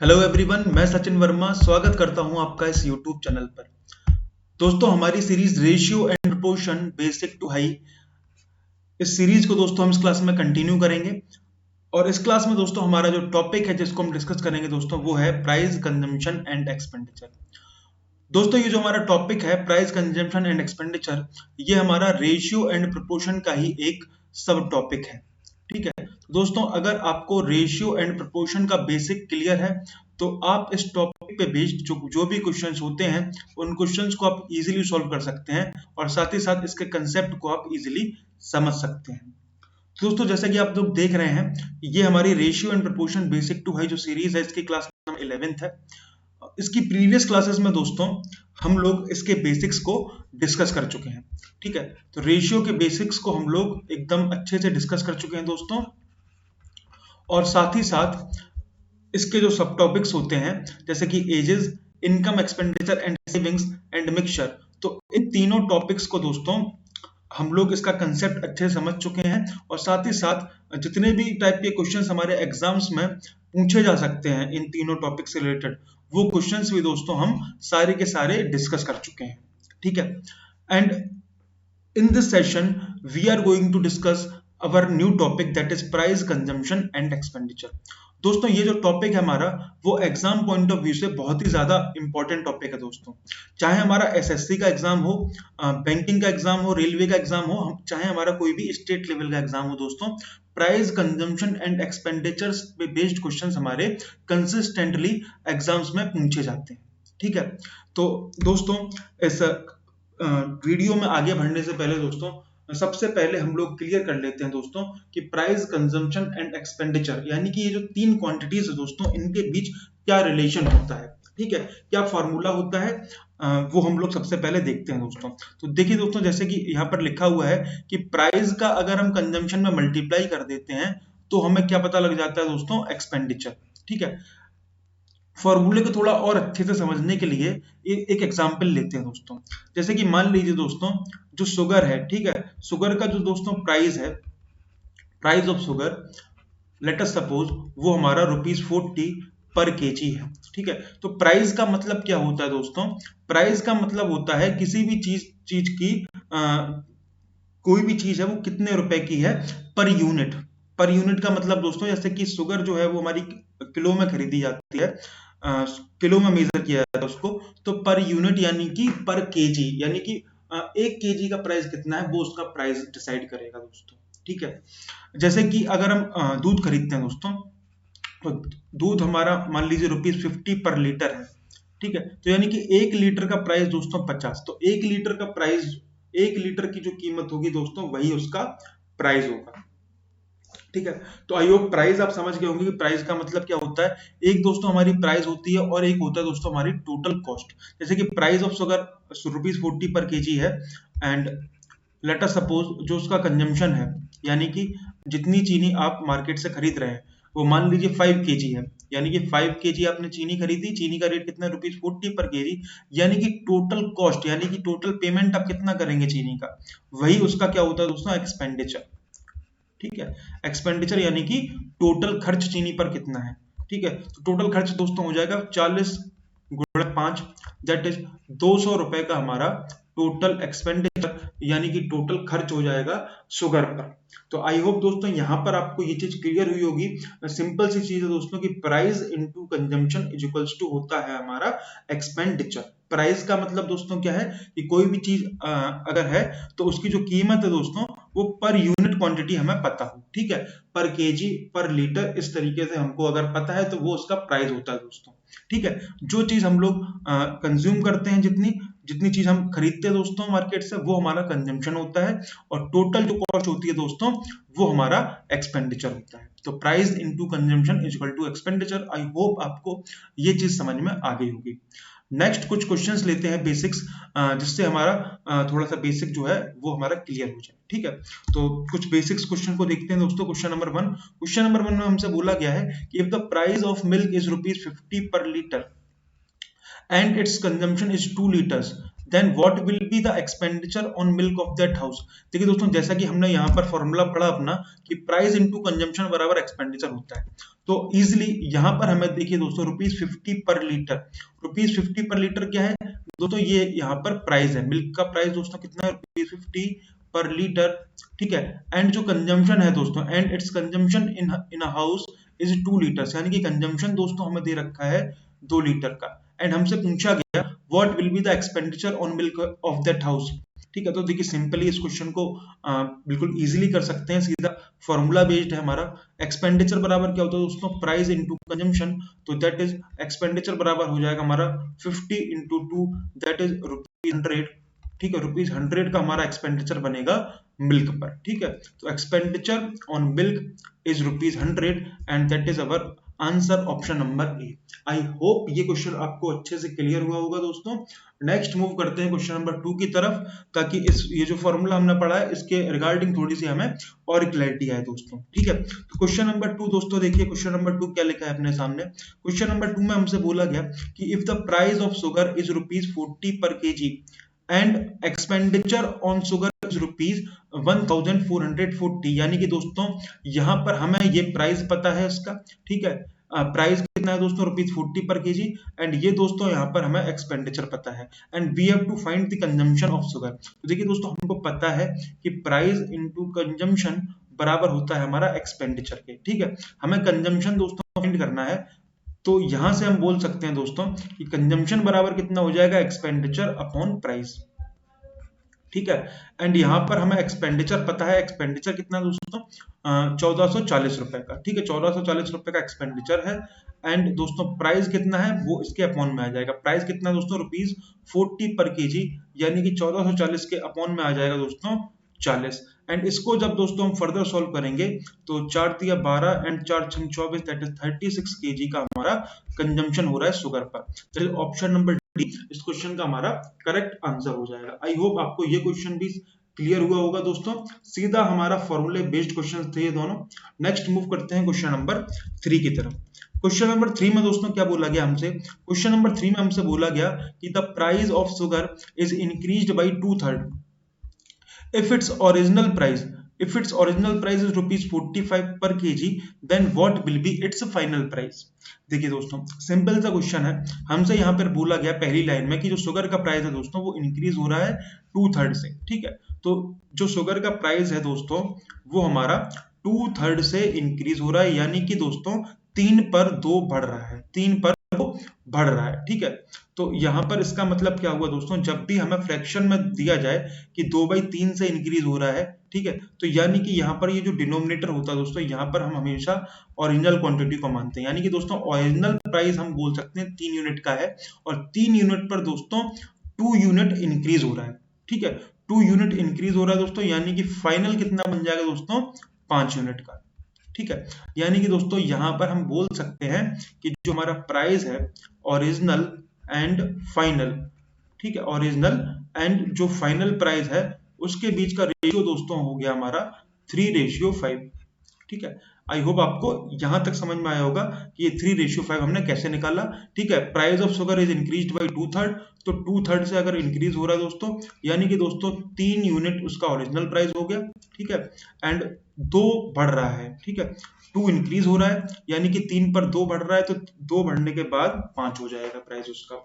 Hello everyone, मैं सचिन वर्मा स्वागत करता हूं आपका इस यूट्यूब चैनल पर। दोस्तों, हमारी series ratio and proportion basic to high, इस सीरीज को दोस्तों हम इस क्लास में कंटिन्यू करेंगे। और इस क्लास में दोस्तों हमारा जो टॉपिक है जिसको हम डिस्कस करेंगे दोस्तों, वो है प्राइस कंजम्पशन एंड एक्सपेंडिचर। दोस्तों, ये जो हमारा टॉपिक है प्राइस कंजम्पशन एंड एक्सपेंडिचर, ये हमारा रेशियो एंड प्रोपोर्शन का ही एक सब टॉपिक है। ठीक है, तो दोस्तों अगर आपको रेशियो एंड प्रोपोर्शन का बेसिक क्लियर है तो आप इस टॉपिक पे बेस्ड जो भी क्वेश्चंस होते हैं उन क्वेश्चंस को आप इजीली सॉल्व कर सकते हैं और साथ ही साथ इसके कंसेप्ट को आप इजीली समझ सकते हैं। तो दोस्तों, जैसा कि आप लोग देख रहे हैं, ये हमारी ratio and proportion basic to high जो सीरीज है, इसकी क्लास नंबर 11th है। इसकी प्रीवियस क्लासेस में दोस्तों हम लोग इसके बेसिक्स को डिस्कस कर चुके हैं। ठीक है, तो रेशियो के बेसिक्स को हम लोग एकदम अच्छे से डिस्कस कर चुके हैं दोस्तों। और साथ ही साथ इसके जो सब टॉपिक्स होते हैं जैसे कि ages, income, expenditure and savings and mixture, तो इन तीनों टॉपिक्स को दोस्तों हम लोग इसका कंसेप्ट अच्छे से समझ चुके हैं। और साथ ही साथ जितने भी टाइप के क्वेश्चंस हमारे एग्जाम्स में पूछे जा सकते हैं इन तीनों टॉपिक से रिलेटेड, वो क्वेश्चंस भी दोस्तों हम सारे के सारे डिस्कस कर चुके हैं। ठीक है, and in this session we are going to discuss our new topic, that is price consumption and expenditure। दोस्तों, ये जो टॉपिक है हमारा वो एग्जाम पॉइंट ऑफ व्यू से बहुत ही ज्यादा इंपॉर्टेंट टॉपिक है दोस्तों। चाहे हमारा एसएससी का एग्जाम हो, बैंकिंग का एग्जाम हो, रेलवे का एग्जाम हो, चाहे हमारा कोई भी स्टेट लेवल का एग्जाम हो दोस्तों, प्राइस कंजम्पशन एंड एक्सपेंडिचर्स पे बेस्ड क्वेश्चंस हमारे कंसिस्टेंटली एग्जाम्स में पूछे जाते हैं। ठीक है, तो दोस्तों इस वीडियो में आगे बढ़ने से पहले दोस्तों सबसे पहले हम लोग क्लियर कर लेते हैं दोस्तों कि प्राइस कंजम्पशन एंड एक्सपेंडिचर यानी कि ये जो तीन क्वांटिटीज है दोस्तों, इनके बीच क्या रिलेशन होता है। ठीक है, क्या फॉर्मूला होता है, वो हम लोग सबसे पहले देखते हैं दोस्तों। तो देखिए दोस्तों, जैसे कि यहाँ पर लिखा हुआ है कि प्राइस का अगर हम कंजम्पशन में मल्टीप्लाई कर देते हैं तो हमें क्या पता लग जाता है दोस्तों, एक्सपेंडिचर। ठीक है, फॉर्मूले को थोड़ा और अच्छे से समझने के लिए एक एग्जांपल लेते हैं दोस्तों। जैसे कि मान लीजिए दोस्तों, जो शुगर है, ठीक है, शुगर का जो दोस्तों प्राइस है, price of sugar, let us suppose वो हमारा ₹40 पर केजी है। ठीक है, तो प्राइस का मतलब क्या होता है दोस्तों, प्राइस का मतलब होता है किसी भी चीज की कोई भी चीज है वो कितने रुपए की है पर यूनिट। पर यूनिट का मतलब दोस्तों, जैसे कि शुगर जो है वो हमारी किलो में खरीदी जाती है, किलो में मेजर किया जाता है उसको, तो पर यूनिट यानी कि पर केजी, यानी कि 1 केजी का प्राइस कितना है वो उसका प्राइस डिसाइड करेगा दोस्तों। ठीक है, जैसे कि अगर हम दूध खरीदते हैं दोस्तों, तो दूध हमारा मान लीजिए ₹50 पर लीटर है। ठीक है, तो यानी कि 1 लीटर का प्राइस दोस्तों 50, तो 1 लीटर का प्राइस, 1 लीटर की जो कीमत होगी दोस्तों वही उसका प्राइस होगा। ठीक है, तो आई होप प्राइस आप समझ गए होंगे कि प्राइस का मतलब क्या होता है। एक दोस्तों हमारी प्राइस होती है और एक होता है दोस्तों हमारी टोटल कॉस्ट। जैसे कि प्राइस ऑफ शुगर ₹40 पर केजी है, एंड लेट अस सपोज जो उसका कंजम्पशन है, यानी कि जितनी चीनी आप मार्केट से खरीद रहे हैं वो मान लीजिए 5 केजी है, यानी कि 5 केजी आपने चीनी खरीदी, चीनी का रेट कितना है, ₹40 पर केजी, यानी कि टोटल कॉस्ट यानी कि टोटल पेमेंट आप कितना करेंगे चीनी का, वही उसका क्या होता है दोस्तों, एक्सपेंडिचर। ठीक है, एक्सपेंडिचर यानी कि टोटल खर्च चीनी पर कितना है। ठीक है, तो टोटल खर्च दोस्तों हो जाएगा 40 गुणा 5, दैट इज ₹200 का हमारा टोटल एक्सपेंडिचर यानी कि टोटल खर्च हो जाएगा शुगर पर। तो आई होप दोस्तों यहाँ पर आपको ये चीज क्लियर हुई होगी। सिंपल सी चीज है दोस्तों कि price into consumption is equals to होता है हमारा एक्सपेंडिचर। प्राइस का मतलब दोस्तों क्या है कि कोई भी चीज अगर है तो उसकी जो कीमत है दोस्तों वो पर यूनिट क्वांटिटी हमें पता हो। ठीक है, पर केजी, पर लीटर, इस तरीके से हमको अगर पता है तो वो उसका प्राइस होता है दोस्तों। ठीक है, जो चीज हम लोग कंज्यूम करते हैं, जितनी जितनी चीज हम खरीदते हैं दोस्तों मार्केट से, वो हमारा कंजम्पशन होता है, और टोटल जो कॉस्ट होती है दोस्तों वो हमारा एक्सपेंडिचर होता है। तो price into consumption is equal to expenditure. I hope आपको ये चीज समझ में आ गई होगी। नेक्स्ट कुछ क्वेश्चंस लेते हैं बेसिक्स, जिससे हमारा थोड़ा सा बेसिक जो है वो हमारा क्लियर हो जाए। ठीक है, तो कुछ बेसिक्स क्वेश्चन को देखते हैं दोस्तों। क्वेश्चन नंबर 1 में हमसे बोला गया है कि if the price of milk is ₹50 per litre and its consumption is 2 liters, then what will be the expenditure on milk of that house. देखिए दोस्तों, जैसा कि हमने यहाँ पर फॉर्मूला पढ़ा अपना कि प्राइस इनटू कंजम्पशन बराबर एक्सपेंडिचर होता है, तो इजिली यहाँ पर हमें देखिए दोस्तों ₹50 पर लीटर, ₹50 पर लीटर क्या है दोस्तों, ये यहाँ पर प्राइस है, मिल्क का प्राइस दोस्तों कितना है ₹50 पर लीटर, ठीक है। एंड जो कंजम्पशन है दोस्तों, and it's consumption in a house is 2 litres, यानी कि कंजम्पशन दोस्तों हमें दे रखा है 2 लीटर का। एंड हमसे पूछा गया what will be the expenditure on milk of that house, ठीक है। तो देखिए सिंपली इस क्वेश्चन को बिल्कुल इजीली कर सकते हैं, सीधा फॉर्मूला बेस्ड है हमारा। एक्सपेंडिचर बराबर क्या होता है दोस्तों, प्राइस इनटू कंजम्पशन, तो दैट इज एक्सपेंडिचर बराबर हो जाएगा हमारा 50 इंटू 2, दैट इज ₹100, ठीक है। ₹100 का हमारा एक्सपेंडिचर बनेगा मिल्क पर, ठीक है। तो expenditure on milk is ₹100 and that is our answer, option number A. I hope ये क्वेश्चन आपको अच्छे से क्लियर हुआ होगा दोस्तों। नेक्स्ट मूव करते हैं क्वेश्चन नंबर 2 की तरफ, ताकि ये जो फॉर्मूला हमने पढ़ा है इसके रिगार्डिंग थोड़ी सी हमें और क्लैरिटी आए दोस्तों, ठीक है। तो क्वेश्चन नंबर 2 दोस्तों देखिए, क्वेश्चन नंबर 2 क्या लिखा है अपने सामने। क्वेश्चन नंबर 2 में हमसे बोला गया कि if the price of sugar is ₹40 पर KG and expenditure on sugar is ₹1440, यानी कि दोस्तों यहाँ पर हमें ये प्राइस पता है इसका, ठीक है। प्राइस कितना है दोस्तों, ₹40 पर केजी, एंड ये दोस्तों यहाँ पर हमें एक्सपेंडिचर पता है, and we have to find the consumption of sugar. तो देखिए दोस्तों, हमको पता है कि प्राइस इनटू कंजम्पशन बराबर होता है हमारा एक्सपेंडिचर के, ठीक है। हमें कंजम्पशन दोस्तों फाइंड करना है, तो यहां से हम बोल सकते हैं दोस्तों कि कंजम्पशन बराबर कितना हो जाएगा, एक्सपेंडिचर अपॉन प्राइस, ठीक है। एंड यहाँ पर हमें एक्सपेंडिचर पता है, एक्सपेंडिचर कितना दोस्तों, 1440 रुपए का, ठीक है। 1440 रुपए का एक्सपेंडिचर है, एंड दोस्तों प्राइस कितना है वो इसके अपॉन में आ जाएगा। प्राइस कितना दोस्तों, ₹40 पर केजी, यानी कि 1440 के अपॉन में आ जाएगा दोस्तों 40। एंड इसको जब दोस्तों हम फर्दर सॉल्व करेंगे तो 4 तिया 12 एंड 4 छंग 24, दैट इज 36 केजी का हमारा कंजम्पशन हो रहा है शुगर पर। तो ऑप्शन नंबर डी इस क्वेश्चन का हमारा करेक्ट आंसर हो जाएगा। आई होप आपको ये क्वेश्चन भी क्लियर हुआ होगा दोस्तों, सीधा हमारा फॉर्मूले बेस्ड क्वेश्चन थे ये दोनों। नेक्स्ट मूव करते हैं क्वेश्चन नंबर 3 की तरफ। क्वेश्चन नंबर 3 में दोस्तों क्या बोला गया हमसे, क्वेश्चन नंबर 3 में हमसे बोला गया कि the price of sugar is increased by 2/3 if its original price is ₹45 per kg, then what will be its final price। देखिए दोस्तों, सिंपल सा क्वेश्चन है, हमसे यहाँ पर बोला गया पहली लाइन में कि जो शुगर का प्राइस है दोस्तों वो इंक्रीज हो रहा है 2/3 से, ठीक है। तो जो शुगर का प्राइस है दोस्तों वो हमारा 2/3 से इंक्रीज हो रहा है, यानी कि दोस्तों 3 पर 2 बढ़ रहा है, 3 पर 2 बढ़ रहा है, ठीक है। तो यहाँ पर इसका मतलब क्या हुआ दोस्तों, जब भी हमें फ्रैक्शन में दिया जाए कि 2/3 से इंक्रीज हो रहा है, ठीक है, तो यानी कि यहाँ पर ये जो डिनोमिनेटर होता है दोस्तों, यहाँ पर हम हमेशा ओरिजिनल क्वांटिटी को मानते हैं, यानी कि दोस्तों ओरिजिनल प्राइस हम बोल सकते हैं 3 यूनिट का है, और 3 यूनिट पर दोस्तों 2 यूनिट इंक्रीज हो रहा है, ठीक है। 2 यूनिट इंक्रीज हो रहा है दोस्तों, यानी कि फाइनल कितना बन जाएगा दोस्तों, 5 यूनिट का, ठीक है। यानी कि दोस्तों यहाँ पर हम बोल सकते हैं कि जो हमारा प्राइस है ओरिजिनल एंड फाइनल, ठीक है, ओरिजिनल एंड जो फाइनल प्राइस है उसके बीच का रेशियो दोस्तों हो गया हमारा 3:5, ठीक है। आई होप आपको यहां तक समझ में आया होगा कि ये 3:5 हमने कैसे निकाला, ठीक है। Price of sugar is increased by 2/3, तो 2/3 से अगर इंक्रीज हो रहा है दोस्तों, यानी कि दोस्तों 3 यूनिट उसका ओरिजिनल प्राइस हो गया, ठीक है, एंड 2 बढ़ रहा है, ठीक है। 2 इंक्रीज हो रहा है, यानी कि 3 पर 2 बढ़ रहा है, तो 2 बढ़ने के बाद 5 हो जाएगा प्राइस उसका,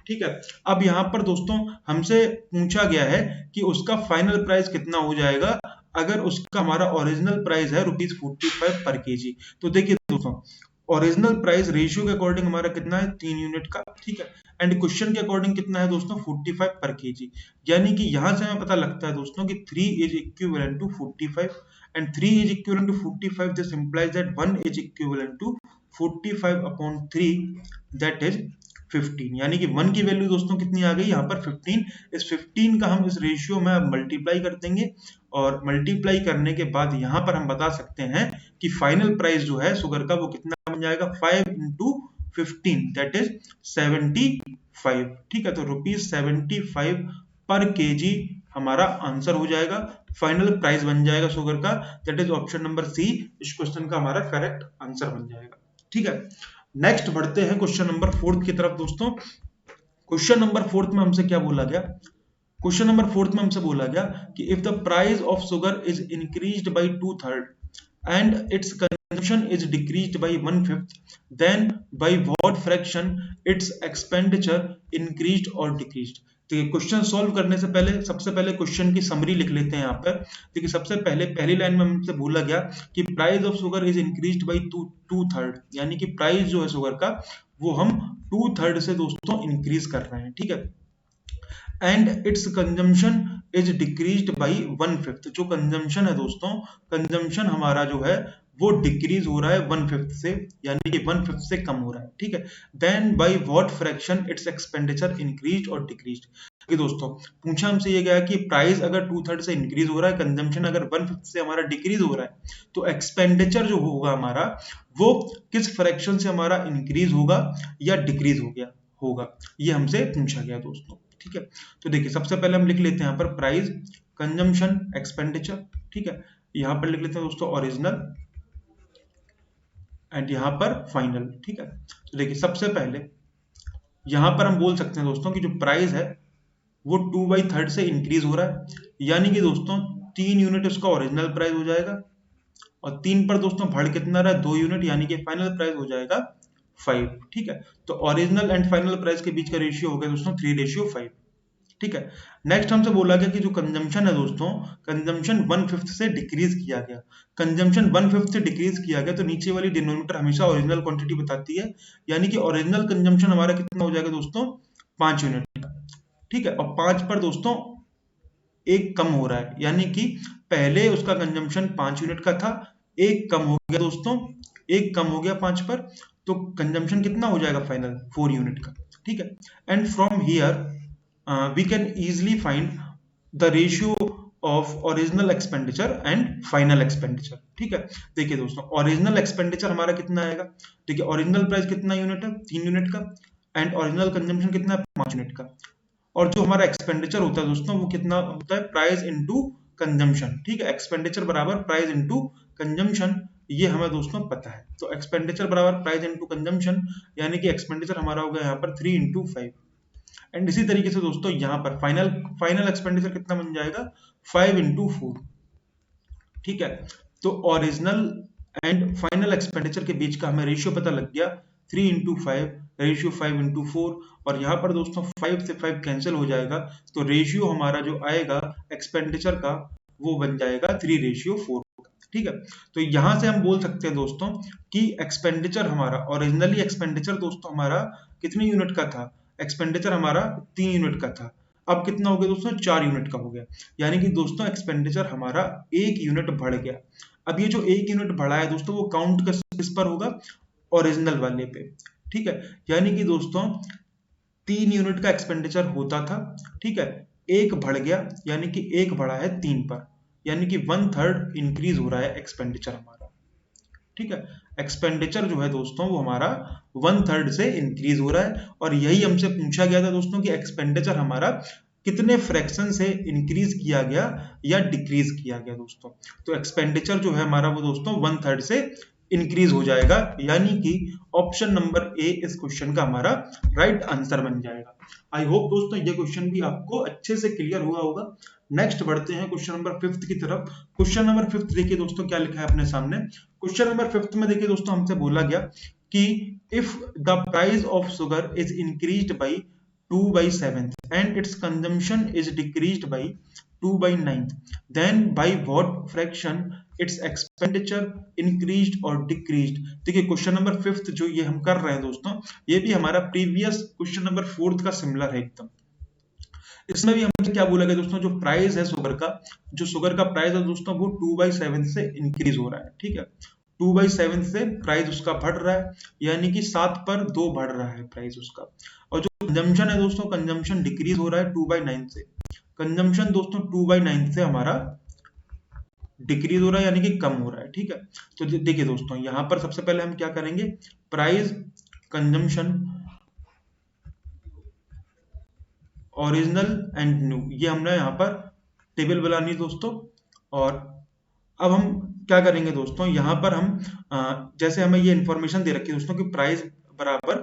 ठीक है। अब यहाँ पर दोस्तों हमसे पूछा गया है कि उसका फाइनल प्राइस कितना हो जाएगा अगर उसका हमारा ओरिजिनल प्राइस है ₹45 पर केजी। तो देखिए दोस्तों, ओरिजिनल प्राइस रेशियो के अकॉर्डिंग हमारा कितना है, 3 यूनिट का, ठीक है। एंड क्वेश्चन के अकॉर्डिंग कितना है दोस्तों, 45 पर केजी, यानी कि यहां से हमें पता लगता है दोस्तों कि 3 is equivalent to 45 and 3 is equivalent to 45, this implies that 1 is equivalent to 45/3, that is 15, यानी कि 1 की वैल्यू दोस्तों कितनी आ गई यहाँ पर 15। इस 15 का हम इस रेशियो में मल्टीप्लाई कर देंगे, और मल्टीप्लाई करने के बाद यहाँ पर हम बता सकते हैं कि फाइनल प्राइस जो है शुगर का वो कितना बन जाएगा, 5 into 15, दैट इज 75, ठीक है। तो ₹75 पर केजी हमारा आंसर हो जाएगा, फाइनल प्राइस बन जाएगा शुगर का, that is option number C इस क्वेश्चन का हमारा करेक्ट आंसर बन जाएगा, ठीक है। नेक्स्ट बढ़ते हैं क्वेश्चन नंबर 4 की तरफ दोस्तों। क्वेश्चन नंबर 4 में हमसे क्या बोला गया, क्वेश्चन नंबर 4 में हमसे बोला गया कि if the price of sugar is increased by 2/3 and its consumption is decreased by 1/5, then by what fraction its expenditure increased or decreased। देखिए क्वेश्चन सॉल्व करने से पहले सबसे पहले क्वेश्चन की समरी लिख लेते हैं यहाँ पर। देखिए सबसे पहले पहली लाइन में हमसे बोला गया कि price of sugar is increased by 2/3, यानी कि प्राइस जो है शुगर का वो हम 2/3 से दोस्तों इंक्रीज कर रहे हैं, ठीक है। And it's consumption is decreased by 1/5, जो कंजम्पशन है दोस्तों, कंजम्पशन हमारा जो है वो डिक्रीज हो रहा है 1/5 से, यानी कि 1/5 से कम हो रहा है, ठीक है। Then by what fraction its expenditure increase और डिक्रीज। कि दोस्तों पूछा हमसे ये गया कि प्राइस अगर 2/3 से इंक्रीज हो रहा है, कंजम्पशन अगर 1/5 से हमारा डिक्रीज हो रहा है, तो एक्सपेंडिचर जो होगा हमारा वो किस फ्रैक्शन से हमारा इंक्रीज होगा या डिक्रीज हो गया होगा, ये हमसे पूछा गया दोस्तों, ठीक है। तो देखिए सबसे पहले हम लिख लेते हैं यहाँ पर प्राइस, कंजम्पशन, एक्सपेंडिचर, ठीक है। यहाँ पर लिख लेते हैं दोस्तों ओरिजिनल एंड यहाँ पर फाइनल, ठीक है। तो देखिए सबसे पहले यहाँ पर हम बोल सकते हैं दोस्तों कि जो प्राइस है वो 2/3 से इंक्रीज हो रहा है, यानी कि दोस्तों 3 यूनिट उसका ओरिजिनल प्राइस हो जाएगा, और 3 पर दोस्तों बढ़ कितना रहा है 2 यूनिट, यानी कि फाइनल प्राइस हो जाएगा 5, ठीक है। तो ओरिजिनल एंड फाइनल प्राइस के बीच का रेशियो हो गया दोस्तों 3:5, ठीक है। नेक्स्ट हमसे बोला गया कि जो कंजम्पशन है दोस्तों, कंजम्पशन 1/5 से डिक्रीज किया गया, कंजम्पशन 1/5 से डिक्रीज किया गया, तो नीचे वाली डिनोमिनेटर हमेशा ओरिजिनल क्वांटिटी बताती है, यानी कि ओरिजिनल कंजम्पशन हमारा कितना हो जाएगा दोस्तों 5 यूनिट का, ठीक है। और 5 पर दोस्तों एक कम हो रहा है, यानी कि पहले उसका कंजम्पशन 5 यूनिट का था, एक कम हो गया दोस्तों, एक कम हो गया 5 पर, तो कंजम्पशन कितना हो जाएगा फाइनल 4 यूनिट का, ठीक है। And from here we can easily find the ratio of original expenditure and final expenditure, ठीक है। देखिए दोस्तों ओरिजिनल एक्सपेंडिचर हमारा कितना आएगा, देखिए ओरिजिनल प्राइस कितना यूनिट है 3 यूनिट का, एंड ओरिजिनल कंजम्पशन कितना है 5 यूनिट का, और जो हमारा एक्सपेंडिचर होता है दोस्तों वो कितना होता है प्राइस इनटू कंजम्पशन, ठीक है। एक्सपेंडिचर बराबर प्राइस इनटू कंजम्पशन, ये हमें दोस्तों पता है। तो एक्सपेंडिचर बराबर प्राइस इनटू कंजम्पशन, यानी कि एक्सपेंडिचर हमारा होगा यहाँ पर 3/5, एंड इसी तरीके से दोस्तों यहाँ पर फाइनल फाइनल एक्सपेंडिचर कितना बन जाएगा 5/4, ठीक है। तो ओरिजिनल एंड फाइनल एक्सपेंडिचर के बीच का हमें रेशियो पता लग गया 3/5, रेशियो 5/4, और यहाँ पर दोस्तों 5 से 5 कैंसिल हो जाएगा, तो रेशियो हमारा जो आएगा एक्सपेंडिचर का वो बन जाएगा 3:4, ठीक है। तो यहाँ से हम बोल सकते हैं दोस्तों कि एक्सपेंडिचर हमारा ओरिजिनली एक्सपेंडिचर दोस्तों हमारा कितने यूनिट का था, एक्सपेंडिचर हमारा 3 यूनिट का था, अब कितना हो गया दोस्तों 4 यूनिट का हो गया, यानी कि दोस्तों एक्सपेंडिचर हमारा 1 यूनिट बढ़ गया। अब ये जो 1 यूनिट बढ़ा है दोस्तों वो काउंट किस पर होगा, ओरिजिनल वाले पे, ठीक है। यानी कि दोस्तों 3 यूनिट का एक्सपेंडिचर होता था, ठीक है, एक बढ़ गया, यानी कि एक बढ़ा है 3 पर, यानी कि 1/3 इंक्रीज हो रहा है एक्सपेंडिचर हमारा, ठीक है। एक्सपेंडिचर जो है दोस्तों वो हमारा 1/3 से इंक्रीज हो रहा है, और यही हमसे पूछा गया था दोस्तों कि एक्सपेंडिचर हमारा कितने फ्रैक्शन से इंक्रीज किया गया या डिक्रीज किया गया दोस्तों। तो एक्सपेंडिचर जो है हमारा वो दोस्तों 1/3 से इंक्रीज हो जाएगा, यानी कि ऑप्शन नंबर ए इस क्वेश्चन का हमारा राइट आंसर बन जाएगा। आई होप दोस्तों ये क्वेश्चन भी आपको अच्छे से क्लियर हुआ होगा। नेक्स्ट बढ़ते हैं क्वेश्चन नंबर 5 की तरफ। क्वेश्चन नंबर 5 देखिए दोस्तों क्या लिखा है अपने सामने। क्वेश्चन नंबर 5 में देखिए दोस्तों हमसे बोला गया कि if the price of sugar is increased by 2/7 and its consumption is decreased by 2/9, then by what fraction its expenditure increased or decreased। देखिए क्वेश्चन नंबर 5 जो ये हम कर रहे हैं दोस्तों, ये भी हमारा प्रीवियस क्वेश्चन नंबर 4 का सिमिलर है एकदम। इसमें भी हमसे क्या बोला गया दोस्तों, जो प्राइस है शुगर का, जो शुगर का प्राइस है दोस्तों वो 2/7 से इंक्रीज हो रहा है, ठीक है। 2/7 से प्राइस उसका बढ़ रहा है, यानी कि 7 पर 2 बढ़ रहा है प्राइस उसका। और जो कंजम्पशन है दोस्तों, कंजम्पशन डिक्रीज हो रहा है 2/9 से, कंजम्पशन दोस्तों 2/9 से हमारा डिक्रीज हो रहा है, यानी कि कम हो रहा है, ठीक है। तो देखिए दोस्तों यहाँ पर सबसे पहले हम क्या करेंगे, price, consumption, original and new, ये हमने यहाँ पर टेबल बनानी है दोस्तों। और अब हम क्या करेंगे दोस्तों, यहाँ पर हम जैसे हमें ये इंफॉर्मेशन दे रखी है दोस्तों कि प्राइस बराबर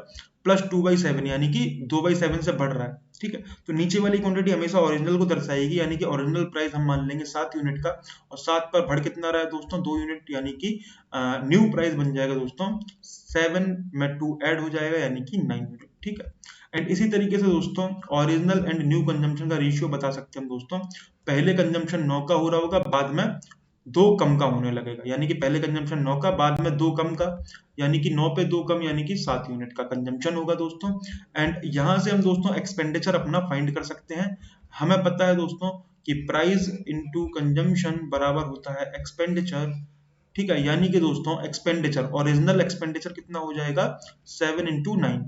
+2/7 यानी कि 2/7 से बढ़ रहा है। ठीक है, तो नीचे वाली क्वांटिटी हमेशा ओरिजिनल को दर्शाएगी, यानी कि ओरिजिनल प्राइस हम मान लेंगे 7 यूनिट का, और 7 पर बढ़ कितना रहा है दोस्तों, 2 यूनिट, यानी कि न्यू प्राइस बन जाएगा दोस्तों 7 में 2 ऐड हो जाएगा, यानी कि 9 यूनिट। ठीक है, एंड इसी तरीके से दोस्तों ओरिजिनल एंड न्यू कंजम्पशन का रेशियो बता सकते हैं हम दोस्तों। पहले कंजम्पशन 9 का हो रहा होगा, बाद में 2 कम का होने लगेगा, यानी कि पहले कंजम्पशन 9 का, बाद में 2 कम का, यानी कि 9 पे 2 कम, यानी कि 7 यूनिट का कंजम्पशन होगा दोस्तों। एंड यहां से हम दोस्तों एक्सपेंडिचर अपना फाइंड कर सकते हैं। हमें पता है दोस्तों कि प्राइस इनटू कंजम्पशन बराबर होता है एक्सपेंडिचर। ठीक है, यानी कि दोस्तों एक्सपेंडिचर, ओरिजिनल एक्सपेंडिचर कितना हो जाएगा, 7 इंटू 9।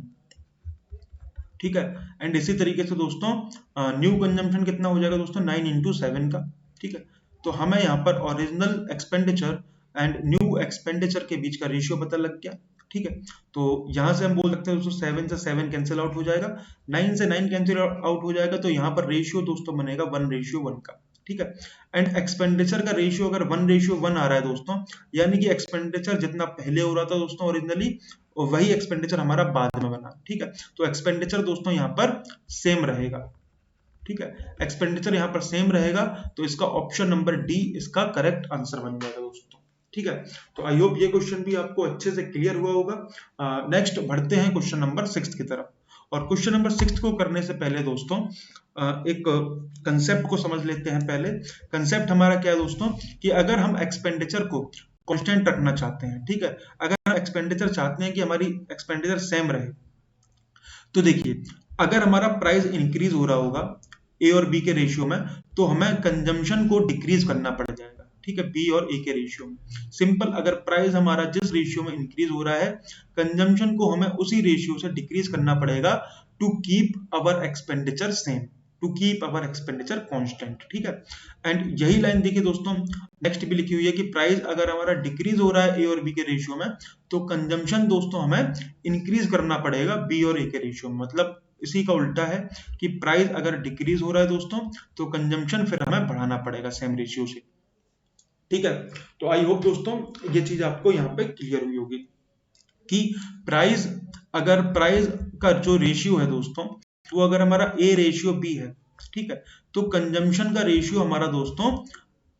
ठीक है, एंड इसी तरीके से दोस्तों न्यू कंजम्पशन कितना हो जाएगा दोस्तों, 9 इंटू 7 का। ठीक है, तो हमें यहाँ पर original expenditure and new expenditure के बीच का रेशियो पता लग गया। ठीक है, तो यहां से हम बोल सकते हैं दोस्तों 7 से 7 कैंसिल आउट हो जाएगा, 9 से 9 कैंसिल आउट हो जाएगा, तो यहाँ पर रेशियो दोस्तों बनेगा 1:1 का। ठीक है, एंड एक्सपेंडिचर का रेशियो अगर 1:1 आ रहा है दोस्तों, यानी कि एक्सपेंडिचर जितना पहले हो रहा था दोस्तों ओरिजिनली, वही एक्सपेंडिचर हमारा बाद में बना। ठीक है, तो एक्सपेंडिचर दोस्तों यहाँ पर सेम रहेगा। ठीक है, एक्सपेंडिचर यहाँ पर सेम रहेगा, तो इसका ऑप्शन नंबर डी इसका करेक्ट आंसर बन जाएगा दोस्तों। ठीक है, तो आई होप ये क्वेश्चन भी आपको अच्छे से क्लियर हुआ होगा। नेक्स्ट बढ़ते हैं क्वेश्चन नंबर 6 की तरफ। और क्वेश्चन नंबर 6 को करने से पहले दोस्तों एक कंसेप्ट को समझ लेते हैं। पहले कंसेप्ट हमारा क्या है दोस्तों, कि अगर हम एक्सपेंडिचर को कांस्टेंट रखना चाहते हैं, ठीक है, अगर हम एक्सपेंडिचर चाहते हैं कि हमारी एक्सपेंडिचर सेम रहे, तो देखिए अगर हमारा प्राइस इंक्रीज हो रहा होगा ए और बी के रेशियो में, तो हमें कंजम्पशन को डिक्रीज करना पड़ जाएगा। ठीक है, बी और ए के रेशियो में सिंपल, अगर प्राइस हमारा जिस रेशियो में इंक्रीज हो रहा है, कंजम्पशन को हमें उसी रेशियो से डिक्रीज करना पड़ेगा to keep our expenditure same, to keep our expenditure constant. ठीक है, एंड यही लाइन देखिए दोस्तों नेक्स्ट भी लिखी हुई है कि प्राइस अगर हमारा डिक्रीज हो रहा है ए और बी के रेशियो में, तो कंजम्पशन दोस्तों हमें इंक्रीज करना पड़ेगा बी और ए के रेशियो में। मतलब इसी का उल्टा है कि प्राइस अगर डिक्रीज हो रहा है दोस्तों, तो कंजम्पशन फिर हमें बढ़ाना पड़ेगा सेम रेशियो से। ठीक है, तो आई होप दोस्तों ये चीज आपको यहाँ पे क्लियर हुई होगी कि प्राइस, अगर प्राइस का जो रेशियो है दोस्तों, वो अगर हमारा ए रेशियो बी है, ठीक है, तो कंजम्पशन का रेशियो हमारा दोस्तों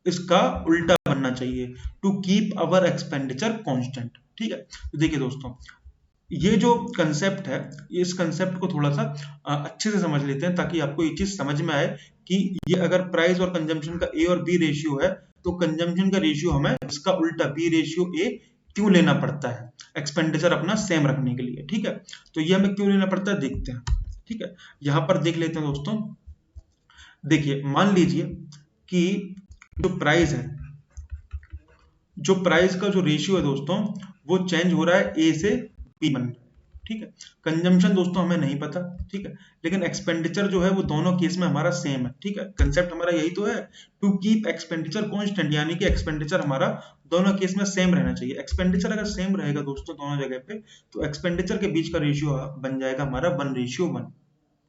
इसका उल्टा बनना चाहिए, to keep our expenditure constant. ठीक है, तो देखिए दोस्तों ये जो कंसेप्ट है, इस कंसेप्ट को थोड़ा सा अच्छे से समझ लेते हैं, ताकि आपको ये चीज समझ में आए कि ये अगर प्राइस और कंजम्पशन का ए और बी रेशियो है, तो कंजम्पशन का रेशियो हमें इसका उल्टा बी रेशियो ए क्यों लेना पड़ता है एक्सपेंडिचर अपना सेम रखने के लिए। ठीक है, तो ये हमें क्यों लेना पड़ता है देखते हैं। ठीक है, यहां पर देख लेते हैं दोस्तों। देखिए मान लीजिए कि जो प्राइस है, जो प्राइस का जो रेशियो है दोस्तों, वो चेंज हो रहा है ए से बी बन रहा है। ठीक है, कंजम्पशन दोस्तों हमें नहीं पता। ठीक है, लेकिन एक्सपेंडिचर जो है वो दोनों केस में हमारा सेम है। ठीक है, कंसेप्ट हमारा यही तो है, टू कीप एक्सपेंडिचर कांस्टेंट, यानी कि एक्सपेंडिचर हमारा दोनों केस में सेम रहना चाहिए। एक्सपेंडिचर अगर सेम रहेगा दोस्तों दोनों जगह पे, तो एक्सपेंडिचर के बीच का रेशियो बन जाएगा हमारा 1:1।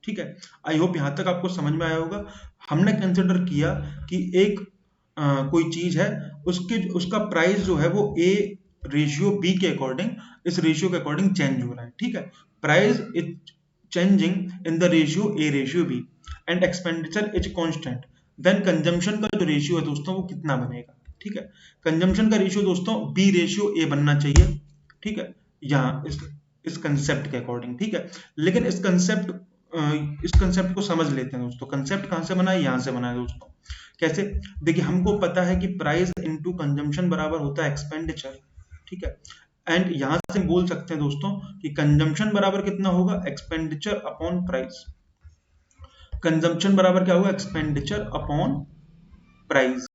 ठीक है, आई होप यहां तक आपको समझ में आया होगा। हमने कंसिडर किया कि एक कोई चीज है, उसका प्राइस जो है वो ए रेशियो बी के अकॉर्डिंग, इस रेशियो के अकॉर्डिंग चेंज हो रहा है। ठीक है, price is changing in the ratio A ratio B and expenditure is constant, then consumption का जो रेशियो है दोस्तों वो कितना बनेगा। ठीक है, कंजम्पशन का रेशियो दोस्तों बी रेशियो ए बनना चाहिए। ठीक है, यहाँ इस कंसेप्ट के अकॉर्डिंग। ठीक है, लेकिन इस कंसेप्ट को समझ लेते हैं दोस्तों। कंसेप्ट कहां से बना है, यहां से बना है दोस्तों। कैसे, देखिए हमको पता है कि प्राइस इनटू कंजम्पशन बराबर होता है एक्सपेंडिचर। ठीक है, एंड यहां से हम बोल सकते हैं दोस्तों कि कंजम्पशन बराबर कितना होगा, एक्सपेंडिचर अपॉन प्राइस। कंजम्पशन बराबर क्या होगा, एक्सपेंडिचर अपॉन प्राइस।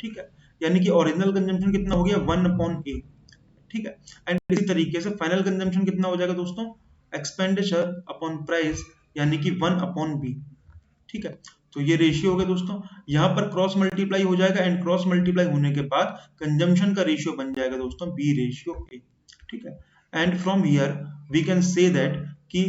ठीक है, यानी कि ओरिजिनल कंजम्पशन कितना हो गया, 1/A। ठीक है, एंड इसी तरीके से फाइनल कंजम्पशन कितना हो जाएगा दोस्तों, एक्सपेंडिचर अपॉन प्राइस, यानी कि 1/B। ठीक है, तो ये रेशियो हो गया दोस्तों। यहाँ पर क्रॉस मल्टीप्लाई हो जाएगा, एंड क्रॉस मल्टीप्लाई होने के बाद कंजम्पशन का रेशियो बन जाएगा दोस्तों बी रेशियो ए। ठीक है, and from here we can say that कि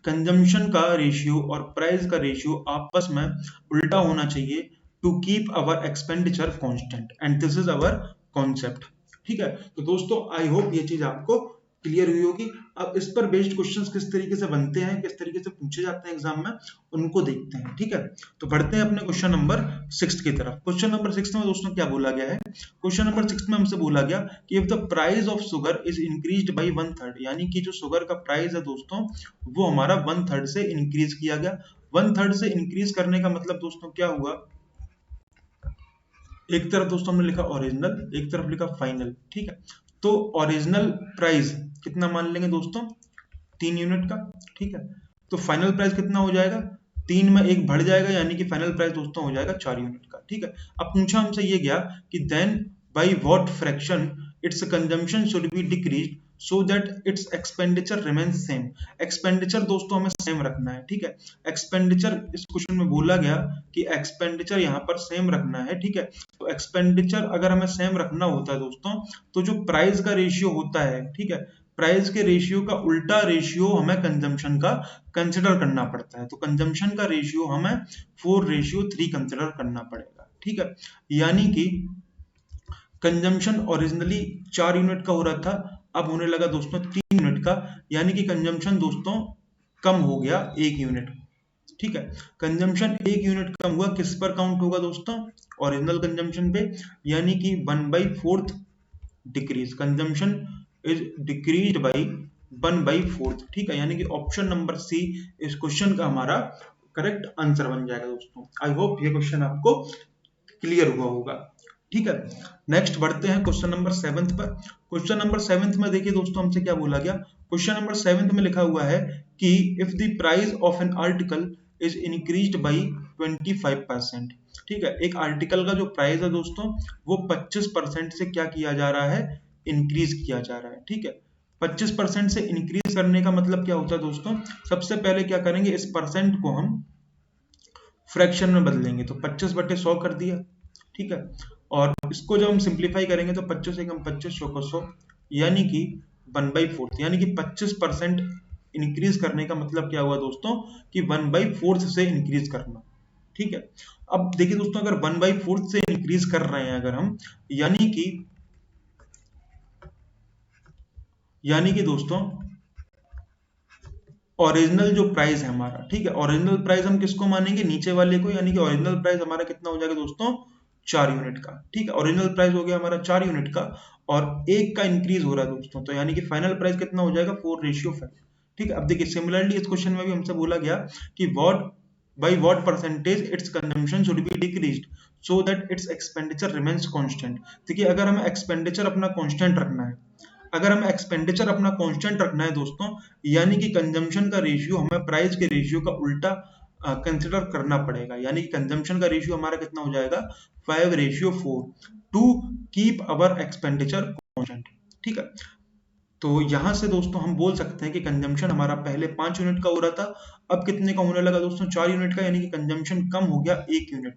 कंजम्पशन का रेशियो और प्राइस का रेशियो आपस में उल्टा होना चाहिए, to keep our expenditure constant, and this is our concept. ठीक है, तो दोस्तों आई होप ये चीज आपको क्लियर हुई होगी। अब इस पर बेस्ड क्वेश्चंस किस तरीके से बनते हैं, किस तरीके से पूछे जाते हैं एग्जाम में, उनको देखते हैं। ठीक है, तो बढ़ते हैं अपने क्वेश्चन नंबर 6 की तरफ। क्वेश्चन नंबर 6 में दोस्तों क्या बोला गया है, क्वेश्चन नंबर 6 में हमसे बोला गया कि if the price of sugar is increased by 1/3, यानी कि जो शुगर का प्राइस है दोस्तों वो हमारा 1/3 से इंक्रीज किया गया। 1/3 से इंक्रीज करने का मतलब दोस्तों क्या हुआ, एक तरफ दोस्तों हमने लिखा ओरिजिनल, एक तरफ लिखा फाइनल। ठीक है, तो ओरिजिनल प्राइस कितना मान लेंगे दोस्तों, 3 यूनिट का। ठीक है, तो फाइनल प्राइस कितना हो जाएगा, 3 में 1 बढ़ जाएगा, यानी कि फाइनल प्राइस दोस्तों हो जाएगा 4 यूनिट का। ठीक है, अब पूछा हमसे ये गया कि then by what fraction its consumption should be decreased so that its expenditure remains same. Expenditure दोस्तों हमें सेम रखना है। ठीक है, एक्सपेंडिचर इस क्वेश्चन में बोला गया कि एक्सपेंडिचर यहाँ पर सेम रखना है। ठीक है, तो एक्सपेंडिचर अगर हमें सेम रखना होता है दोस्तों, तो जो प्राइस का रेशियो होता है, ठीक है, प्राइस के रेशियो का उल्टा रेशियो हमें कंजम्पशन का कंसिडर करना पड़ता है। तो कंजम्पशन का रेशियो हमें 4:3 कंसिडर करना पड़ेगा। ठीक है, यानी कि कंजम्पशन ओरिजिनली 4 यूनिट का हो रहा था, अब होने लगा दोस्तों 3 यूनिट का, यानी कि कंजम्पशन दोस्तों कम हो गया 1 यूनिट। ठीक है, कंजम्पशन 1 यूनिट कम हुआ, किस पर काउंट होगा दोस्तों, ओरिजिनल कंजम्पशन पे, यानी कि 1/4 decrease, consumption is decrease by 1/4। ठीक है, यानी कि ऑप्शन नंबर सी इस क्वेश्चन का हमारा करेक्ट आंसर बन जाएगा दोस्तों। आई होप ये क्वेश्चन आपको क्लियर हुआ होगा। ठीक है, नेक्स्ट बढ़ते हैं क्वेश्चन नंबर 7 पर। क्वेश्चन नंबर 7 में देखिए दोस्तों हमसे क्या बोला गया, क्वेश्चन नंबर 7 में लिखा हुआ है कि if the price of an article is increased by 25%। ठीक है, एक आर्टिकल का जो प्राइस है दोस्तों वो 25% से क्या किया जा रहा है, इंक्रीज किया जा रहा है। ठीक है, 25% से इंक्रीज करने का मतलब क्या होता है दोस्तों, सबसे पहले क्या करेंगे, इस परसेंट को हम फ्रैक्शन में बदलेंगे, तो 25/100 कर दिया। ठीक है, और इसको जब हम सिंप्लीफाई करेंगे तो 25 एकम 25, 100 का 100, यानी कि 1/4, यानी कि 25% इंक्रीज करने का मतलब क्या हुआ दोस्तों कि 1/4 से इंक्रीज करना। ठीक है, अब देखिए दोस्तों अगर 1/4 से इंक्रीज कर रहे हैं अगर हम, यानी कि दोस्तों ओरिजिनल जो प्राइस है हमारा, ठीक है, ओरिजिनल प्राइस हम किसको मानेंगे, नीचे वाले को, यानी कि ओरिजिनल प्राइस हमारा कितना हो जाएगा दोस्तों 4 यूनिट का। ठीक है, ओरिजिनल प्राइस हो गया हमारा 4 यूनिट का, और 1 का इंक्रीज हो रहा है दोस्तों, तो यानी कि फाइनल प्राइस कितना हो जाएगा 4:5। ठीक है, अब देखिए सिमिलरली इस क्वेश्चन में भी हमसे बोला गया कि what percentage it's consumption should be decreased so that its expenditure remains constant. देखिए अगर हमें एक्सपेंडिचर अपना कांस्टेंट रखना है, अगर हमें एक्सपेंडिचर अपना कांस्टेंट रखना है दोस्तों, यानी कि कंजम्पशन का रेशियो हमें प्राइस के रेशियो का उल्टा कंसिडर करना पड़ेगा, यानी कि कंजम्पशन का रेशियो हमारा कितना हो जाएगा 5:4 to keep our expenditure constant. ठीक है, तो यहां से दोस्तों हम बोल सकते हैं कि कंजम्पशन हमारा पहले 5 यूनिट का हो रहा था, अब कितने का होने लगा दोस्तों 4 यूनिट का, यानी कि कंजम्पशन कम हो गया 1 यूनिट।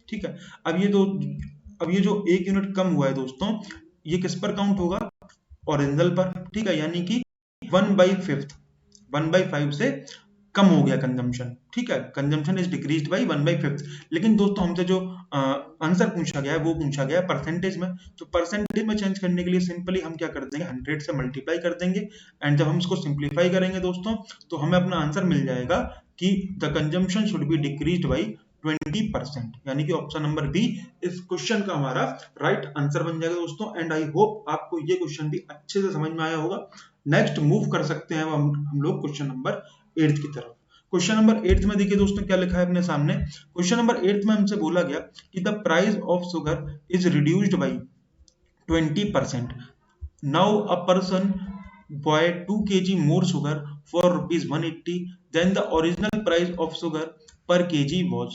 ठीक है, अब ये जो 1 यूनिट कम हुआ है दोस्तों, ये किस पर काउंट होगा, ओरिजिनल पर। ठीक है, यानी कि 1/5 से कम हो गया कंजम्पशन। ठीक है, कंजम्पशन इज डिक्रीज्ड बाई 1/5। लेकिन दोस्तों हमसे जो आंसर पूछा गया है वो पूछा गया है परसेंटेज में, तो परसेंटेज में चेंज करने के लिए सिंपली हम क्या कर देंगे, 100 से मल्टीप्लाई कर देंगे, एंड जब हम इसको सिंप्लीफाई करेंगे दोस्तों तो हमें अपना आंसर मिल जाएगा कि the consumption should be decreased by 20%, यानी कि ऑप्शन नंबर बी इस क्वेश्चन का हमारा राइट आंसर बन जाएगा दोस्तों। एंड आई होप आपको ये क्वेश्चन भी अच्छे से समझ में आया होगा। नेक्स्ट मूव कर सकते हैं हम लोग क्वेश्चन नंबर 8 की तरफ। क्वेश्चन नंबर 8 में देखिए दोस्तों क्या लिखा है अपने सामने, क्वेश्चन नंबर 8 में हमसे बोला गया कि the price of sugar is reduced by 20%। Now a person buy 2 kg more sugar for ₹180 than the original price of sugar per kg was।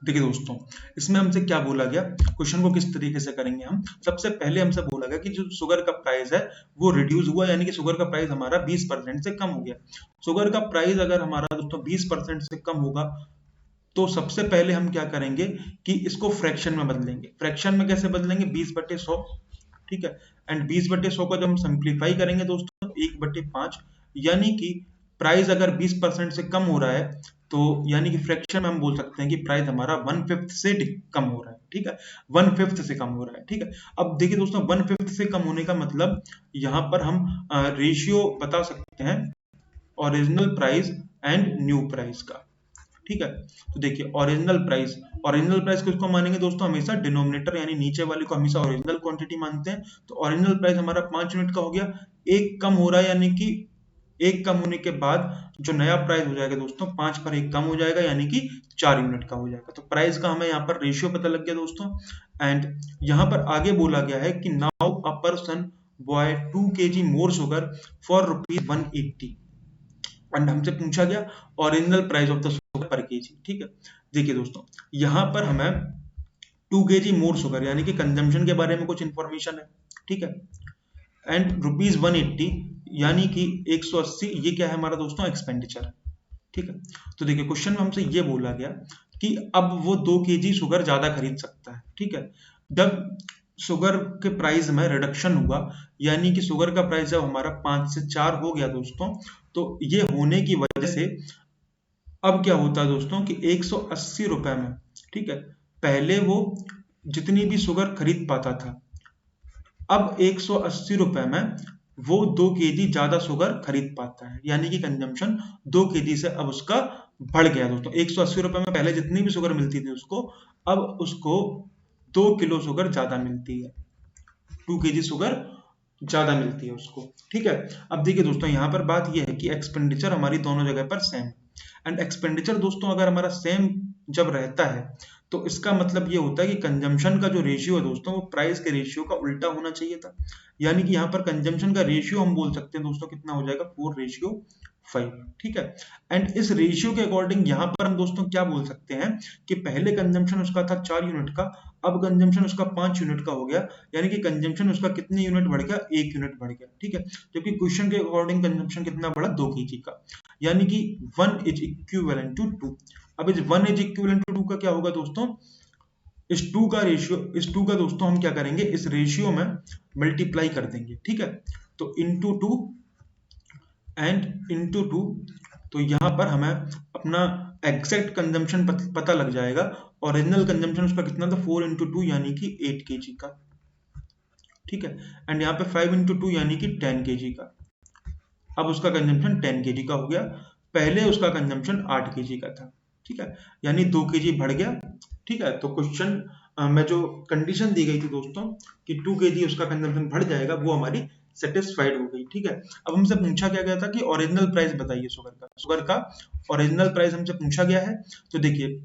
देखिए दोस्तों इसमें हमसे क्या बोला गया, क्वेश्चन को किस तरीके से करेंगे हम, सबसे पहले हमसे बोला गया कि जो शुगर का प्राइस है वो रिड्यूस हुआ, यानी कि शुगर का प्राइस हमारा 20% से कम हो गया। शुगर का प्राइस अगर हमारा दोस्तों 20% से कम होगा तो सबसे पहले हम क्या करेंगे कि इसको फ्रैक्शन में बदलेंगे। फ्रैक्शन में कैसे बदलेंगे, 20/100। ठीक है, एंड 20/100 को जब हम सिंप्लीफाई करेंगे दोस्तों 1/5, यानी कि प्राइस अगर 20% से कम हो रहा है तो यानी कि फ्रैक्शन में हम बोल सकते हैं कि प्राइस हमारा 1/5 से कम हो रहा है, ठीक है, 1/5 से कम हो रहा है, ठीक है। अब देखिए दोस्तों 1/5 से कम होने का मतलब यहाँ पर हम रेशियो बता सकते हैं original price and new price का, ठीक है। तो देखिए ओरिजिनल प्राइस किसको मानेंगे दोस्तों, हमेशा डिनोमिनेटर यानी नीचे वाले को हमेशा ओरिजिनल क्वांटिटी मानते हैं। तो ओरिजिनल प्राइस हमारा 5 यूनिट का हो गया, एक कम हो रहा है यानी कि एक कम होने के बाद जो नया प्राइस हो जाएगा दोस्तों 5 पर एक कम हो जाएगा यानी कि 4 यूनिट का हो जाएगा। तो प्राइस का हमें यहाँ पर रेशियो पता लग गया दोस्तों। एंड यहाँ पर आगे बोला गया है कि now a person boy 2 kg more sugar for ₹180 and हमसे पूछा गया original price of the sugar पर केजी, ठीक है। देखिए दोस्तों यहाँ पर हमें 2 kg मोर शुगर यानी कि कंजम्पशन के बारे में कुछ इंफॉर्मेशन है, ठीक है। एंड ₹180 यानी कि 180 ये क्या है हमारा दोस्तों एक्सपेंडिचर है, ठीक है। तो देखिए क्वेश्चन में हमसे ये बोला गया कि अब वो 2 kg शुगर ज्यादा खरीद सकता है, ठीक है। जब शुगर के प्राइस में रिडक्शन हुआ यानी कि शुगर का प्राइस जब हमारा 5 से 4 हो गया दोस्तों, तो ये होने की वजह से अब क्या होता है दोस्तों कि 180 रुपए में, ठीक है, पहले वो जितनी भी शुगर खरीद पाता था, अब 180 रुपए में वो 2 kg ज्यादा शुगर खरीद पाता है यानी कि कंजम्पशन 2 kg से अब उसका बढ़ गया दोस्तों। 180 रुपए में पहले जितनी भी शुगर मिलती थी उसको, अब उसको 2 किलो शुगर ज्यादा मिलती है, 2 kg शुगर ज्यादा मिलती है उसको, ठीक है। अब देखिए दोस्तों यहाँ पर बात यह है कि एक्सपेंडिचर हमारी दोनों जगह पर सेम, एंड एक्सपेंडिचर दोस्तों अगर हमारा सेम जब रहता है तो इसका मतलब ये होता है कि कंजम्पशन का जो रेशियो है दोस्तों वो प्राइस के रेशियो का उल्टा होना चाहिए था। यानी कि यहाँ पर कंजम्पशन का रेशियो हम बोल सकते हैं दोस्तों कितना हो जाएगा 4:5, ठीक है। एंड इस रेशियो के अकॉर्डिंग यहाँ पर हम दोस्तों क्या बोल सकते हैं कि पहले कंजम्पशन उसका था 4 यूनिट का, अब कंजम्पशन उसका 5 यूनिट का हो गया यानी कि कंजम्पशन उसका कितने यूनिट बढ़ गया, 1 यूनिट बढ़ गया, ठीक है। जबकि क्वेश्चन के अकॉर्डिंग कंजम्पशन कितना बढ़ा 2 kg का, यानी कि 1 इज इक्विवेलेंट टू 2। अब इस 1 इज इक्विवेलेंट टू 2 का क्या होगा दोस्तों, इस 2 का दोस्तों हम क्या करेंगे इस रेशियो में मल्टीप्लाई कर देंगे, ठीक है। तो इंटू 2 एंड इंटू 2, तो यहाँ पर हमें अपना एग्जैक्ट कंजम्पशन पता लग जाएगा। ओरिजिनल कंजम्पशन उसका कितना था 4 इंटू 2 यानी कि 8 kg का, ठीक है। एंड यहाँ पे 5 इंटू 2 यानी कि 10 kg का, अब उसका कंजम्पशन 10 kg का हो गया, पहले उसका कंजम्पशन 8 kg का था, ठीक है, यानी 2 kg बढ़ गया, ठीक है। तो क्वेश्चन में जो कंडीशन दी गई थी दोस्तों कि 2 kg उसका कंजम्पशन बढ़ जाएगा वो हमारी सेटिस्फाइड हो गई, ठीक है। अब हमसे पूछा क्या गया था कि ओरिजिनल प्राइस बताइए शुगर का ओरिजिनल प्राइस हमसे पूछा गया है। तो देखिए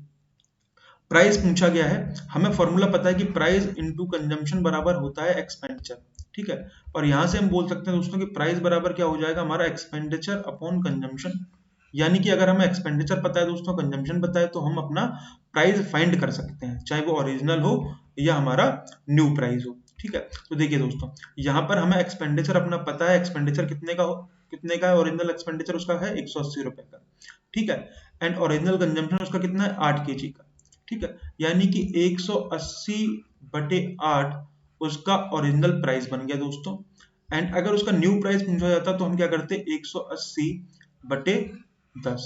प्राइस पूछा गया है, हमें फॉर्मूला पता है कि प्राइस इनटू कंजम्पशन बराबर होता है एक्सपेंडिचर, ठीक है। और यहां से हम बोल सकते हैं दोस्तों कि प्राइस बराबर क्या हो जाएगा हमारा एक्सपेंडिचर अपॉन कंजम्पशन, यानी कि अगर हमें एक्सपेंडिचर पता है दोस्तों कंजम्पशन पता है तो हम अपना प्राइस फाइंड कर सकते हैं, चाहे वो ओरिजिनल हो या हमारा न्यू प्राइस हो, ठीक है। तो देखिए दोस्तों यहाँ पर हमें एक्सपेंडिचर अपना पता है, एक्सपेंडिचर कितने का है, ओरिजिनल एक्सपेंडिचर उसका है 180 रुपए का, ठीक है। एंड ओरिजिनल कंजम्पशन उसका कितना है 8 kg का, ठीक है, यानी कि 180/8 उसका ओरिजिनल प्राइस बन गया दोस्तों। एंड अगर उसका न्यू प्राइस पूछा जाता तो हम क्या करते 180/10,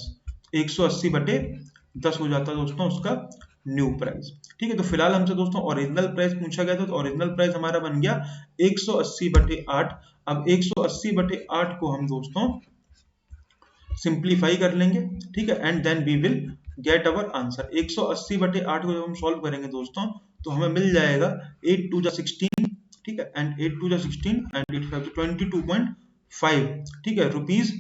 180/10 हो जाता दोस्तों उसका न्यू प्राइस, ठीक है। तो फिलहाल हमसे दोस्तों ओरिजिनल प्राइस पूछा गया था, तो ओरिजिनल प्राइस हमारा बन गया 180/8। अब 180/8 को हम दोस्तों सिंप्लीफाई कर लेंगे, ठीक है, and then we will get our answer. 180/8 को जब हम सॉल्व करेंगे दोस्तों तो हमें मिल जाएगा 8 2 जा 16, ठीक है, एंड 8 2 जा 16 एंड 8 5 22.5, ठीक है, रुपीज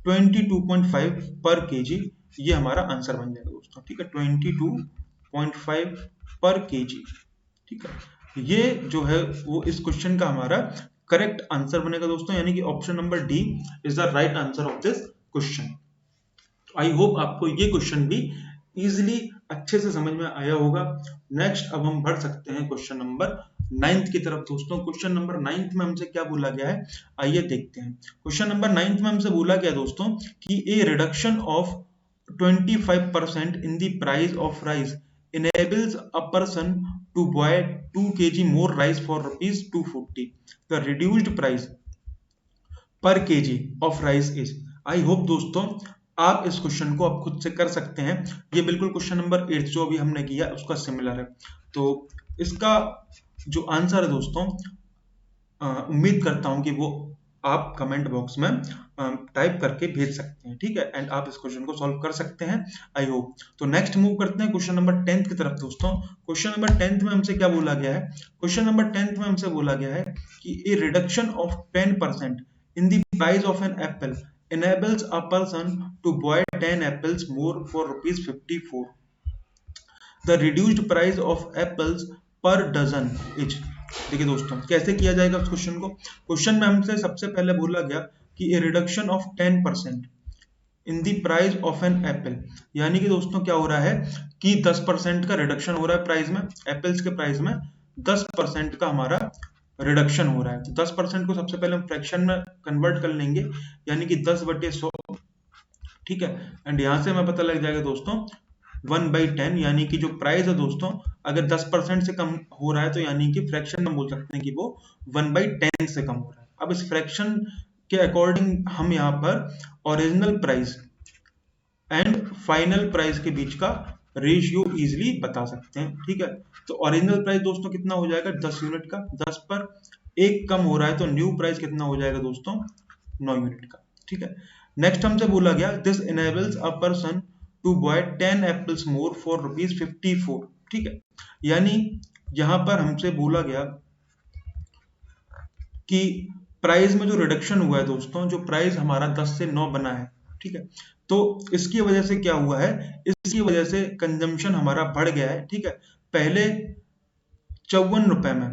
22.5 पर केजी, ये हमारा आंसर बन जाएगा दोस्तों, ठीक है, 22.5 पर केजी, ठीक है। ये जो है वो इस क्वेश्चन का हमारा करेक्ट आंसर बनेगा दोस्तों, यानी कि option number D is the right answer of this question. I hope आपको ये क्वेश्चन भी इजीली अच्छे से समझ में आया होगा। नेक्स्ट अब हम बढ़ सकते हैं क्वेश्चन नंबर 9 की तरफ दोस्तों। क्वेश्चन नंबर 9 में हमसे क्या बोला गया है आइए देखते हैं। क्वेश्चन नंबर 9 में हमसे बोला गया दोस्तों कि a reduction of 25% in the price of rice enables a person to buy 2 kg more rice for ₹240. The reduced price per kg of rice is। I hope दोस्तों आप इस क्वेश्चन को आप खुद से कर सकते हैं। ये बिल्कुल क्वेश्चन नंबर 8 जो अभी हमने किया उसका सिमिलर है। तो इसका जो आंसर है दोस्तों, उम्मीद करता हूं कि वो आप कमेंट बॉक्स में टाइप करके भेज सकते हैं, ठीक है, एंड आप इस क्वेश्चन को सॉल्व कर सकते हैं, आई होप। तो नेक्स्ट मूव करते हैं क्वेश्चन नंबर 10 की तरफ दोस्तों। क्वेश्चन नंबर 10 में हमसे क्या बोला गया है? क्वेश्चन नंबर 10 में हमसे बोला गया है कि a reduction of 10% in the price of an apple enables a person to buy 10 apples more for rupees 54. The reduced price of apples per dozen is। देखिए दोस्तों कैसे किया जाएगा उस क्वेश्चन को। क्वेश्चन में हमसे सबसे पहले बोला गया कि a reduction of 10% in the price of an apple, यानी कि दोस्तों क्या हो रहा है कि 10% का रिडक्शन हो रहा है प्राइस में, एप्पल्स के प्राइस में 10% का हमारा रिडक्शन हो रहा है। तो 10% को सबसे पहले हम फ्रैक्शन में कन्वर्ट कर लेंगे, यानी कि 10/100, ठीक है, एंड यहां से हमें पता लग जाएगा दोस्तों 1/10, यानी कि जो प्राइस है दोस्तों अगर 10% से कम हो रहा है तो यानी कि फ्रैक्शन में बोल सकते हैं कि वो 1/10 से कम हो रहा है। अब इस फ्रैक्शन के अकॉर्डिंग हम यहाँ पर original price and final price के बीच का रेशियो इजिली बता सकते हैं, ठीक है। तो ओरिजिनल प्राइस दोस्तों कितना हो जाएगा 10 यूनिट का, 10 पर एक कम हो रहा है तो न्यू प्राइस कितना हो जाएगा दोस्तों 9 यूनिट का, ठीक है। नेक्स्ट हमसे बोला गया this enables a person to buy 10 apples more for rupees 54, ठीक है। यानी यहां पर हमसे बोला गया कि प्राइस में जो रिडक्शन हुआ है दोस्तों, जो प्राइस हमारा 10 से 9 बना है, ठीक है, तो इसकी वजह से क्या हुआ है, इसकी वजह से कंजम्पशन हमारा बढ़ गया है, ठीक है। पहले 54 रुपए में,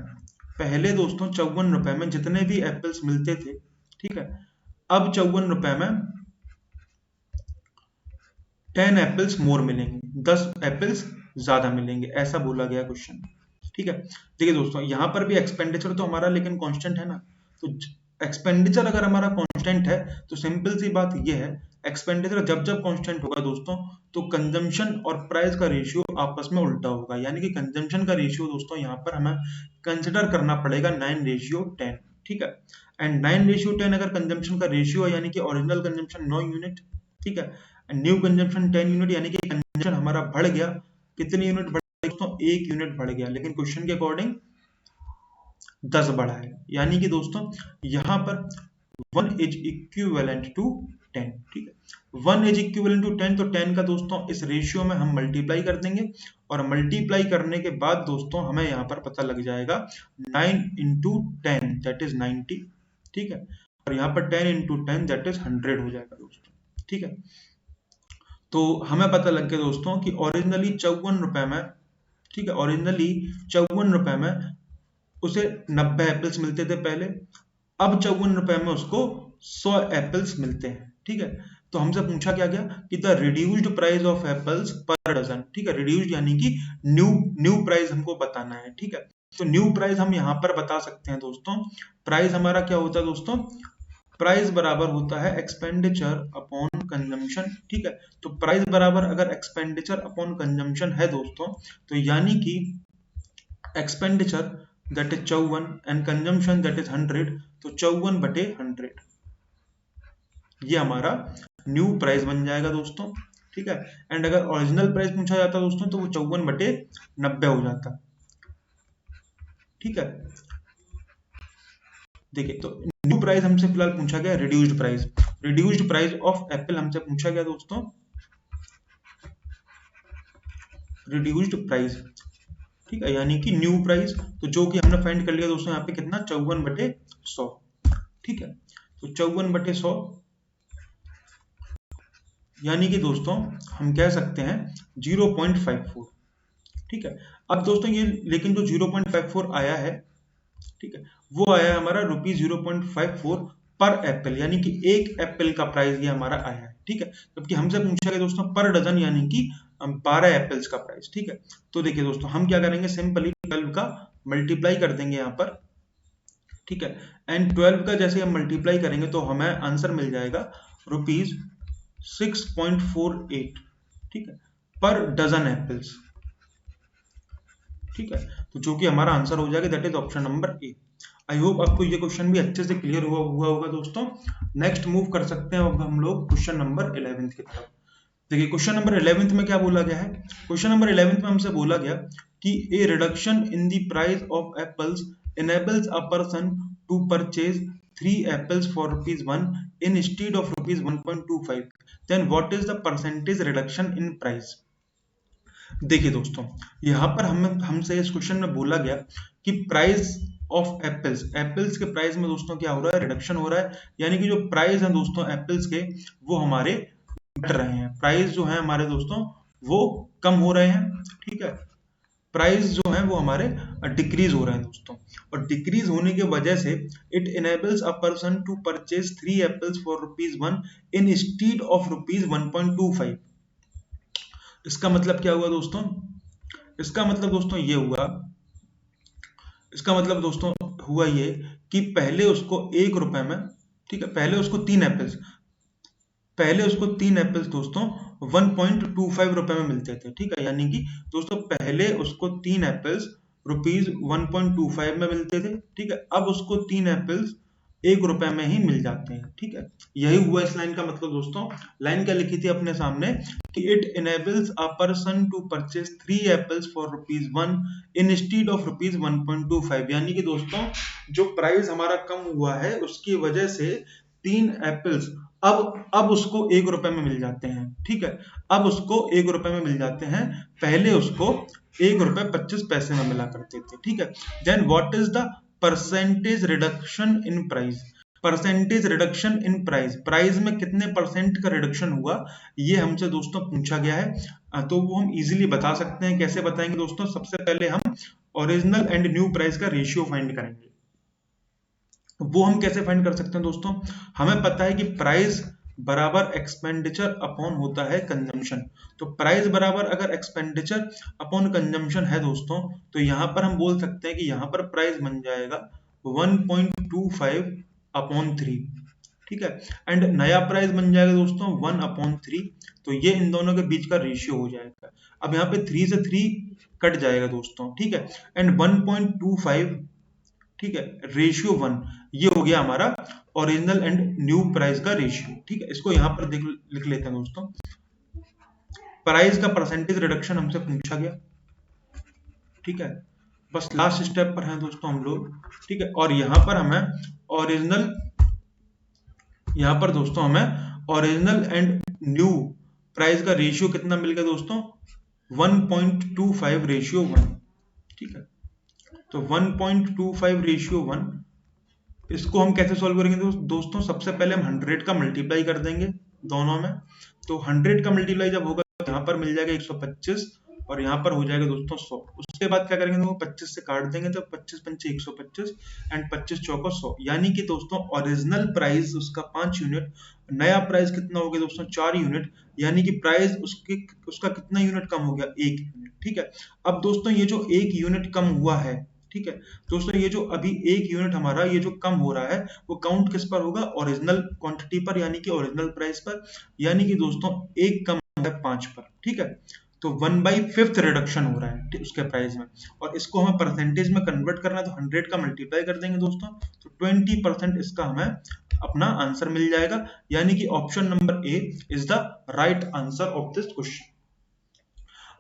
पहले दोस्तों 54 रुपए में जितने भी एप्पल्स मिलते थे, ठीक है, अब 54 रुपए में 10 एप्पल्स मोर मिलेंगे, 10 एप्पल्स ज्यादा मिलेंगे, ऐसा बोला गया क्वेश्चन, ठीक है। देखिए दोस्तों यहाँ पर भी एक्सपेंडिचर तो हमारा लेकिन कांस्टेंट है ना, तो एक्सपेंडिचर अगर हमारा कांस्टेंट है तो सिंपल सी बात ये है, एक्सपेंडिचर जब जब कांस्टेंट होगा दोस्तों तो कंजम्पशन और प्राइस का रेशियो आपस में उल्टा होगा, यानी कि कंजम्पशन का रेशियो दोस्तों यहाँ पर हमें कंसिडर करना पड़ेगा 9:10, ठीक है। एंड 9:10 अगर कंजम्पशन का रेशियो है, यानी कि ओरिजिनल कंजम्पशन 9 यूनिट, ठीक है, एंड न्यू कंजम्पशन 10 यूनिट, यानी कि कंजम्पशन हमारा बढ़ गया, कितनी यूनिट बढ़ गया दोस्तों 1 यूनिट बढ़ गया, लेकिन क्वेश्चन के अकॉर्डिंग 10 बढ़ा है, यानी कि दोस्तों यहाँ पर 1 इज इक्विवेलेंट टू 10, ठीक है। 1 इज इक्विवेलेंट टू 10, तो 10 का दोस्तों इस रेशियो में हम मल्टीप्लाई कर देंगे, और मल्टीप्लाई करने के बाद दोस्तों हमें यहाँ पर पता लग जाएगा 9 into 10 दैट इज 90, ठीक है, और यहाँ पर 10 into 10 दैट इज 100 हो जाएगा दोस्तों, ठीक है। तो हमें पता लग गया दोस्तों कि ओरिजिनली 54 रुपए में, ठीक है, ओरिजिनली 54 रुपए में उसे 90 एप्पल्स मिलते थे पहले, अब 54 रुपए में उसको 100 एप्पल्स मिलते हैं, ठीक है। तो हमसे पूछा क्या गया कि the reduced price of apples per dozen, ठीक है, रिड्यूस्ड यानी कि न्यू प्राइस हमको बताना है, ठीक है। तो न्यू प्राइस हम यहाँ पर बता सकते हैं दोस्तों, प्राइस हमारा क्या होता है दोस्तों, प्राइस बराबर होता है एक्सपेंडिचर अपॉन कंजम्पशन, ठीक है। तो प्राइस बराबर अगर एक्सपेंडिचर अपॉन कंजम्पशन है दोस्तों, तो यानी कि expenditure that is 54 and consumption that is 100, तो 54/100 ये हमारा न्यू प्राइस बन जाएगा दोस्तों, ठीक है। एंड अगर ओरिजिनल प्राइस पूछा जाता दोस्तों तो वो 54/90 हो जाता, ठीक है। देखिए तो न्यू प्राइस हमसे फिलहाल पूछा गया रिड्यूस्ड प्राइस ऑफ एप्पल हमसे पूछा गया दोस्तों, रिड्यूस्ड प्राइस, ठीक है, यानी कि न्यू प्राइस, तो जो कि हमने फाइंड कर लिया दोस्तों यहाँ पे कितना 54/100, ठीक है। तो 54/100 यानी कि दोस्तों हम कह सकते हैं 0.54, ठीक है। अब दोस्तों ये लेकिन जो 0.54 आया है, ठीक है, वो आया है हमारा ₹0.54 पर एप्पल, यानी कि एक एप्पल का प्राइस ये हमारा आया है, ठीक है। जबकि हमसे पूछा गया दोस्तों पर डजन, यानी कि 12 एप्पल्स का प्राइस, ठीक है। तो देखिए दोस्तों हम क्या करेंगे, सिंपली 12 का मल्टीप्लाई कर देंगे यहाँ पर, ठीक है, एंड 12 का जैसे हम मल्टीप्लाई करेंगे तो हमें आंसर मिल जाएगा ₹6.48, ठीक है, पर डजन एप्पल्स, ठीक है। तो जो कि हमारा आंसर हो जाएगा that is option number A. I hope आपको ये क्वेश्चन भी अच्छे से क्लियर हुआ होगा दोस्तों। नेक्स्ट मूव कर सकते हैं अब हम लोग क्वेश्चन नंबर 11 की तरफ। देखिए क्वेश्चन नंबर 11 में क्या बोला गया है। क्वेश्चन नंबर 11 में हमसे बोला गया कि a reduction in the price of apples enables a person to purchase 3 apples for ₹1 instead of ₹1.25, then what is the percentage reduction in price। देखिए दोस्तों, यहाँ पर हमसे इस क्वेश्चन में बोला गया कि प्राइस ऑफ एप्पल्स, एप्पल्स के प्राइस में दोस्तों क्या हो रहा है, रिडक्शन हो रहा है। यानी कि जो प्राइस है दोस्तों एप्पल्स के, वो हमारे घट रहे हैं। प्राइस जो है हमारे दोस्तों वो कम हो रहे हैं, ठीक है। प्राइस जो है वो हमारे डिक्रीज हो रहे हैं दोस्तों, और डिक्रीज होने की वजह से it enables a person to purchase 3 apples for ₹1 instead of ₹1.25। इसका मतलब क्या हुआ दोस्तों, इसका मतलब दोस्तों ये हुआ, इसका मतलब दोस्तों हुआ ये कि पहले उसको 1 रुपए में, ठीक है, पहले उसको 3 एप्पल्स, पहले उसको 3 एप्पल्स दोस्तों 1.25 रुपए में मिलते थे, ठीक है। यानी कि दोस्तों पहले उसको 3 एप्पल्स ₹1.25 में मिलते थे, ठीक है। अब उसको 3 एप्पल्स 1 रुपए में ही मिल जाते हैं, ठीक है। यही हुआ इस लाइन का मतलब दोस्तों। लाइन क्या लिखी थी अपने सामने कि it enables a person to purchase 3 apples for ₹1 instead of ₹1.25। यानी कि दोस्तों जो प्राइस हमारा कम हुआ है उसकी वजह से 3 एप्पल्स अब उसको 1 रुपए में मिल जाते हैं, ठीक है। अब उसको 1 रुपए में मिल जाते हैं, पहले उसको 1 रुपए 25 पैसे में मिला करते थे, ठीक है। Then what is the percentage reduction in price. Percentage reduction in price, price में कितने परसेंट का रिडक्शन हुआ ये हमसे दोस्तों पूछा गया है। तो वो हम इजीली बता सकते हैं। कैसे बताएंगे दोस्तों, सबसे पहले हम ओरिजिनल एंड न्यू प्राइस का रेशियो फाइंड करेंगे। वो हम कैसे फाइंड कर सकते हैं दोस्तों, हमें पता है कि प्राइस बराबर एक्सपेंडिचर अपॉन होता है कंजम्पशन। तो प्राइस बराबर अगर एक्सपेंडिचर अपॉन कंजम्पशन है दोस्तों, तो यहां पर हम बोल सकते हैं कि यहां पर प्राइस बन जाएगा 1.25 अपॉन 3, ठीक है। एंड नया प्राइस बन जाएगा दोस्तों 1/3। तो ये इन दोनों के बीच का रेशियो हो जाएगा। अब यहाँ पे 3 से 3 कट जाएगा दोस्तों, ठीक है। एंड 1.25, ठीक है, रेशियो 1, ये हो गया हमारा ओरिजिनल एंड न्यू प्राइस का रेशियो, ठीक है। इसको यहां पर लिख लेते हैं दोस्तों। प्राइस का परसेंटेज रिडक्शन हमसे पूछा गया, ठीक है। बस लास्ट स्टेप पर हैं दोस्तों हम लोग, ठीक है। और यहां पर हमें ओरिजिनल, यहां पर दोस्तों हमें ओरिजिनल एंड न्यू प्राइस का रेशियो कितना मिल गया दोस्तों, 1.25 रेशियो 1, ठीक है। तो 1.25 रेशियो 1, इसको हम कैसे सॉल्व करेंगे दोस्तों, सबसे पहले हम 100 का मल्टीप्लाई कर देंगे दोनों में। तो 100 का मल्टीप्लाई जब होगा तो यहाँ पर मिल जाएगा 125 और यहाँ पर हो जाएगा दोस्तों 100। उसके बाद क्या करेंगे दोस्तों, 25 से काट देंगे तो 25 पंचे 125 एंड 25 चौका 100। यानी कि दोस्तों ओरिजिनल प्राइस उसका 5 यूनिट, नया प्राइस कितना हो गया दोस्तों 4 यूनिट। यानी कि प्राइस उसका कितना यूनिट कम हो गया, 1 यूनिट, ठीक है। अब दोस्तों ये जो 1 यूनिट कम हुआ है, ठीक है दोस्तों, ये जो अभी 1 यूनिट हमारा ये जो कम हो रहा है वो काउंट किस पर होगा, ओरिजिनल क्वांटिटी पर, यानी कि ओरिजिनल प्राइस पर। यानी कि दोस्तों 1 कम है 5 पर, ठीक है। तो 1/5 रिडक्शन हो रहा है उसके प्राइस में। और इसको हमें परसेंटेज में कन्वर्ट करना है तो 100 का मल्टीप्लाई कर देंगे दोस्तों, तो 20% इसका हमें अपना आंसर मिल जाएगा। यानी कि option number A is the right answer of this question.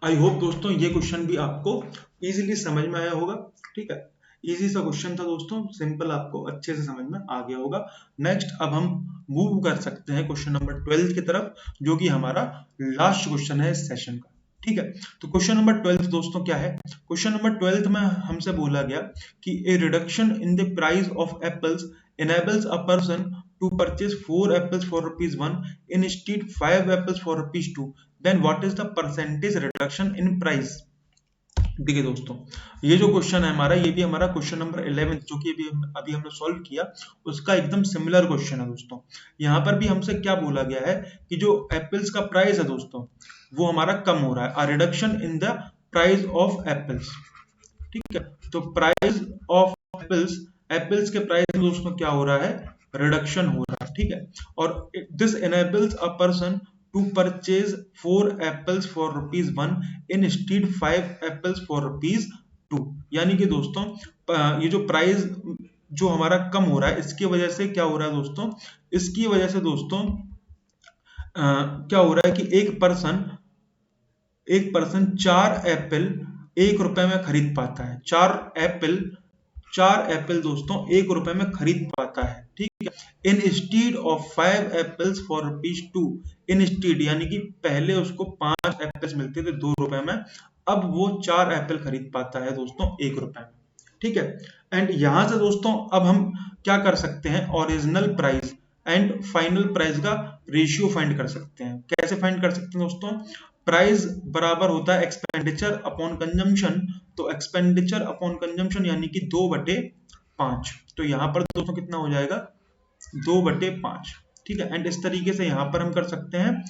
I hope दोस्तों ये क्वेश्चन भी आपको इजीली समझ में आया होगा, ठीक है। इजी सा क्वेश्चन था दोस्तों, सिंपल, आपको अच्छे से समझ में आ गया होगा। नेक्स्ट अब हम मूव कर सकते हैं क्वेश्चन नंबर 12 की तरफ, जो कि हमारा लास्ट क्वेश्चन है इस सेशन का, ठीक है। तो क्वेश्चन नंबर 12 दोस्तों क्या है, क्वेश्चन नंबर 12 में हमसे बोला गया कि a reduction in the price of apples enables a person to purchase 4 apples for ₹1 instead 5 apples for ₹2, then what is the percentage reduction in price। देखिए दोस्तों ये जो क्वेश्चन है हमारा, ये भी हमारा क्वेश्चन नंबर 11 जो कि अभी हमने सॉल्व किया, उसका एकदम सिमिलर क्वेश्चन है दोस्तों। यहाँ पर भी हमसे क्या बोला गया है कि जो एप्पल्स का प्राइस है दोस्तों वो हमारा कम हो रहा है, a reduction in the price of apples, ठीक है। तो प्राइस ऑफ एप्पल्स, एप्पल्स के प्राइस में दोस्तों क्या हो रहा है, रिडक्शन हो रहा है, ठीक है। और this enables a person to purchase 4 apples for ₹1 instead 5 apples for ₹2। यानी कि दोस्तों ये जो प्राइस जो हमारा कम हो रहा है, इसकी वजह से क्या हो रहा है दोस्तों, इसकी वजह से दोस्तों क्या हो रहा है कि एक पर्सन 4 एप्पल 1 रुपए में खरीद पाता है। 4 एप्पल दोस्तों 1 रुपए में खरीद पाता है, ठीक है। Instead of 5 apples for ₹2, instead यानी कि पहले उसको 5 एप्पल्स मिलते थे 2 रुपए में, अब वो 4 एप्पल खरीद पाता है दोस्तों 1 रुपए में, ठीक है। एंड यहां से दोस्तों अब हम क्या कर सकते हैं, original price and final price का रेशियो फाइंड कर सकते हैं। कैसे फाइंड कर सकते हैं दोस्तों, प्राइस बराबर होता है एक्सपेंडिचर अपॉन कंजम्पशन, तो एक्सपेंडिचर अपॉन कंजम्पशन यानी कि 2/5, तो यहाँ पर दोस्तों कितना हो जाएगा 2/5, ठीक है। एंड इस तरीके से यहाँ पर हम कर सकते हैं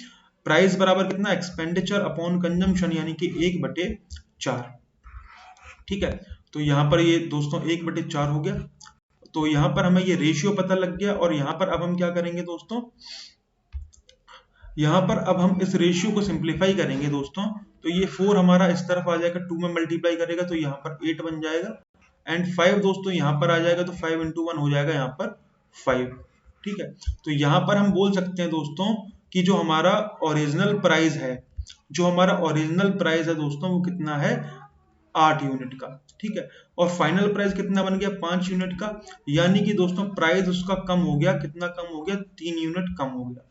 प्राइस बराबर कितना, एक्सपेंडिचर अपॉन कंजम्पशन यानी कि 1/4, ठीक है। तो यहाँ पर ये दोस्तों 1/4 हो गया, तो यहाँ पर हमें ये रेशियो पता लग गया। और यहाँ पर अब हम क्या करेंगे दोस्तों, यहाँ पर अब हम इस रेशियो को सिंप्लीफाई करेंगे दोस्तों, तो ये 4 हमारा इस तरफ आ जाएगा, 2 में मल्टीप्लाई करेगा तो यहाँ पर 8 बन जाएगा, एंड 5 दोस्तों यहाँ पर आ जाएगा, तो 5 × 1 हो जाएगा यहाँ पर 5, ठीक है। तो यहाँ पर हम बोल सकते हैं दोस्तों कि जो हमारा ओरिजिनल प्राइस है, दोस्तों वो कितना है 8 यूनिट का, ठीक है। और फाइनल प्राइस कितना बन गया 5 यूनिट का, यानी कि दोस्तों प्राइस उसका कम हो गया, कितना कम हो गया 3 यूनिट कम हो गया।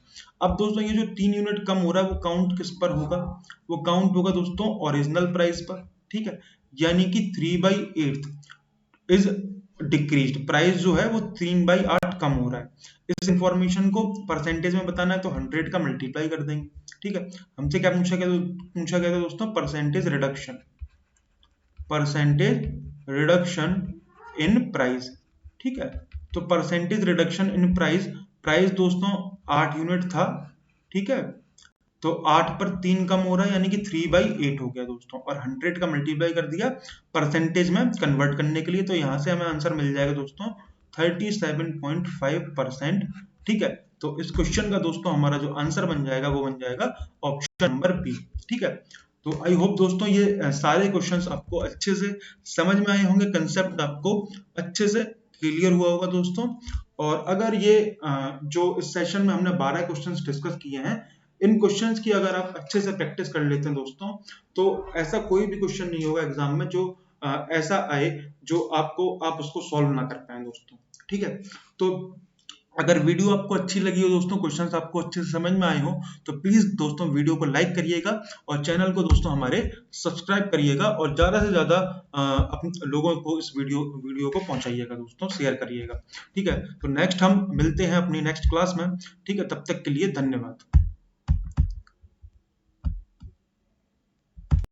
अब दोस्तों ये जो 3 यूनिट कम हो रहा है वो काउंट किस पर होगा, वो काउंट होगा दोस्तों ओरिजिनल प्राइस पर, ठीक है। यानी कि 3/8 इज डिक्रीज्ड, प्राइस जो है वो 3/8 कम हो रहा है। इस इंफॉर्मेशन को परसेंटेज में बताना है तो 100 का मल्टीप्लाई कर देंगे, ठीक है। हमसे क्या पूछा गया था दोस्तों, परसेंटेज रिडक्शन इन प्राइस, ठीक है। तो परसेंटेज रिडक्शन इन प्राइस दोस्तों 8 यूनिट था, ठीक है। तो 8 पर 3 कम हो रहा है यानी कि 3/8 हो गया दोस्तों, और 100 का मल्टीप्लाई कर दिया परसेंटेज में कन्वर्ट करने के लिए, तो यहां से हमें आंसर मिल जाएगा दोस्तों 37.5%, ठीक है। तो इस क्वेश्चन का दोस्तों हमारा जो आंसर बन जाएगा वो बन जाएगा ऑप्शन नंबर बी, ठीक है। तो आई होप दोस्तों ये सारे क्वेश्चंस आपको अच्छे से समझ में आए होंगे, कंसेप्ट आपको अच्छे से क्लियर हुआ होगा दोस्तों। और अगर ये जो इस सेशन में हमने 12 क्वेश्चंस डिस्कस किए हैं, इन क्वेश्चंस की अगर आप अच्छे से प्रैक्टिस कर लेते हैं दोस्तों, तो ऐसा कोई भी क्वेश्चन नहीं होगा एग्जाम में जो ऐसा आए जो आप उसको सॉल्व ना कर पाए दोस्तों, ठीक है। तो अगर वीडियो आपको अच्छी लगी हो दोस्तों, क्वेश्चंस आपको अच्छे से समझ में आए हो, तो प्लीज दोस्तों वीडियो को लाइक करिएगा और चैनल को दोस्तों हमारे सब्सक्राइब करिएगा, और ज्यादा से ज्यादा अपने लोगों को इस वीडियो को पहुंचाइएगा दोस्तों, शेयर करिएगा, ठीक है। तो नेक्स्ट हम मिलते हैं अपनी नेक्स्ट क्लास में, ठीक है। तब तक के लिए धन्यवाद।